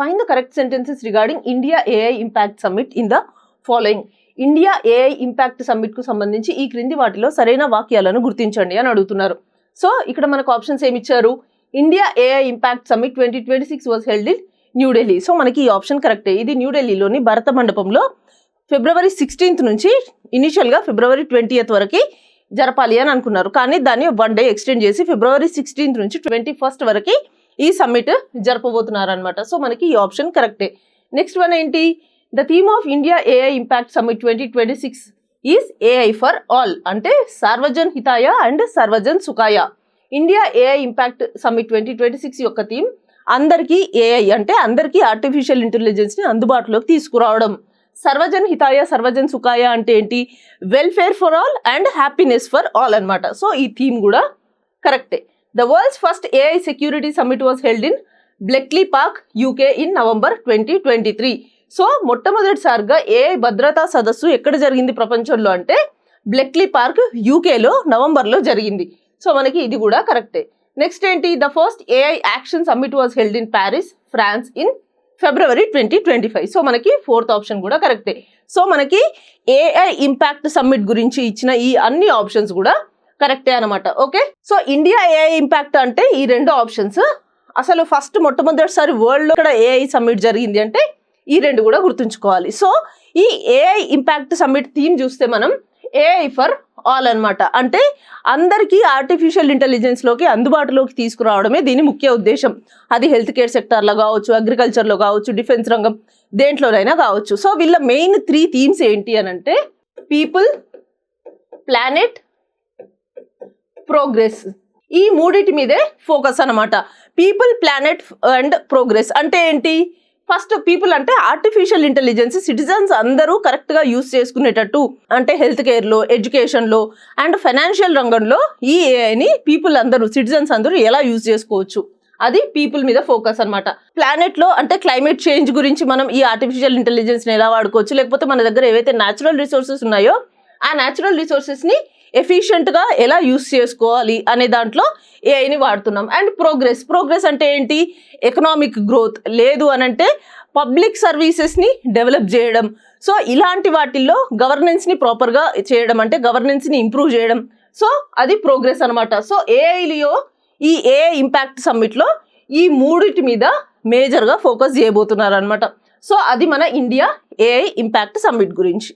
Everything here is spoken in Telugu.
Find the correct sentences regarding India AI impact summit in the following. India AI impact summit కు సంబంధించి ఈ క్రింది వాటిలో సరైన వాక్యాలను గుర్తించండి అని అడుగుతున్నారు. సో ఇక్కడ మనకు ఆప్షన్స్ ఏమి ఇచ్చారు? India AI impact summit 2026 was held in New Delhi. So మనకి ఈ ఆప్షన్ కరెక్టే. ఇది న్యూఢిల్లీలోని భరత మండపంలో February 16th నుంచి ఇనిషియల్గా February 20th వరకు జరపాలి అని అనుకున్నారు. కానీ దాన్ని 1 day ఎక్స్టెండ్ చేసి February 16th నుంచి 21st వరకు ఈ సమ్మిట్ జరపబోతున్నారు అనమాట. సో మనకి ఈ ఆప్షన్ కరెక్టే. నెక్స్ట్ వన్ ఏంటి? The theme of India AI impact summit 2026 is AI for all. అంటే సర్వజన్ హితాయ అండ్ సర్వజన్ సుఖాయ. ఇండియా ఏఐ ఇంపాక్ట్ సమ్మిట్ 2026 యొక్క థీమ్ అందరికీ ఏఐ అంటే అందరికీ ఆర్టిఫిషియల్ ఇంటెలిజెన్స్ని అందుబాటులోకి తీసుకురావడం. సర్వజన్ హితాయ సర్వజన్ సుఖాయ అంటే ఏంటి? Welfare for all and happiness for all అనమాట. సో ఈ థీమ్ కూడా కరెక్టే. The world's first AI security summit was held in Bletchley Park UK in November 2023. సో మొట్టమొదటిసారిగా ఏఐ భద్రతా సదస్సు ఎక్కడ జరిగింది ప్రపంచంలో అంటే బ్లెక్లీ పార్క్ యూకేలో నవంబర్లో జరిగింది. సో మనకి ఇది కూడా కరెక్టే. నెక్స్ట్ ఏంటి? The first AI action summit was held in Paris France in February 2025. So మనకి 4th ఆప్షన్ కూడా కరెక్టే. సో మనకి ఏఐ ఇంపాక్ట్ సమ్మిట్ గురించి ఇచ్చిన ఈ అన్ని ఆప్షన్స్ కూడా కరెక్టే అనమాట. Okay, so India AI impact అంటే ఈ 2 ఆప్షన్స్. అసలు ఫస్ట్ మొట్టమొదటిసారి వరల్డ్లో ఇక్కడ ఏఐ సమ్మిట్ జరిగింది అంటే ఈ 2 కూడా గుర్తుంచుకోవాలి. సో ఈ ఏఐ ఇంపాక్ట్ సమ్మిట్ థీమ్ చూస్తే మనం ఏఐ ఫర్ ఆల్ అనమాట. అంటే అందరికీ ఆర్టిఫిషియల్ ఇంటెలిజెన్స్లోకి అందుబాటులోకి తీసుకురావడమే దీని ముఖ్య ఉద్దేశం. అది హెల్త్ కేర్ సెక్టార్లో కావచ్చు, అగ్రికల్చర్లో కావచ్చు, డిఫెన్స్ రంగం దేంట్లోనైనా కావచ్చు. సో వీళ్ళ మెయిన్ 3 థీమ్స్ ఏంటి అని అంటే పీపుల్, ప్లానెట్, ప్రోగ్రెస్. ఈ 3 మీదే ఫోకస్ అనమాట. పీపుల్, ప్లానెట్ అండ్ ప్రోగ్రెస్ అంటే ఏంటి? ఫస్ట్ పీపుల్ అంటే ఆర్టిఫిషియల్ ఇంటెలిజెన్స్ సిటిజన్స్ అందరూ కరెక్ట్గా యూస్ చేసుకునేటట్టు, అంటే హెల్త్ కేర్లో, ఎడ్యుకేషన్లో అండ్ ఫైనాన్షియల్ రంగంలో ఈ ఏఐని పీపుల్ అందరూ, సిటిజన్స్ అందరూ ఎలా యూజ్ చేసుకోవచ్చు, అది పీపుల్ మీద ఫోకస్ అనమాట. ప్లానెట్లో అంటే క్లైమేట్ చేంజ్ గురించి మనం ఈ ఆర్టిఫిషియల్ ఇంటెలిజెన్స్ని ఎలా వాడుకోవచ్చు, లేకపోతే మన దగ్గర ఏవైతే న్యాచురల్ రిసోర్సెస్ ఉన్నాయో ఆ న్యాచురల్ రిసోర్సెస్ని ఎఫిషియెంట్గా ఎలా యూస్ చేసుకోవాలి అనే దాంట్లో ఏఐని వాడుతున్నాం. అండ్ ప్రోగ్రెస్ అంటే ఏంటి? ఎకనామిక్ గ్రోత్, లేదు అనంటే పబ్లిక్ సర్వీసెస్ని డెవలప్ చేయడం. సో ఇలాంటి వాటిల్లో గవర్నెన్స్ని ప్రాపర్గా చేయడం, అంటే గవర్నెన్స్ని ఇంప్రూవ్ చేయడం. సో అది ప్రోగ్రెస్ అనమాట. సో ఏఐలో ఈ ఏఐ ఇంపాక్ట్ సమ్మిట్లో ఈ 3 మీద మేజర్గా ఫోకస్ చేయబోతున్నారు అనమాట. సో అది మన ఇండియా ఏఐ ఇంపాక్ట్ సమ్మిట్ గురించి.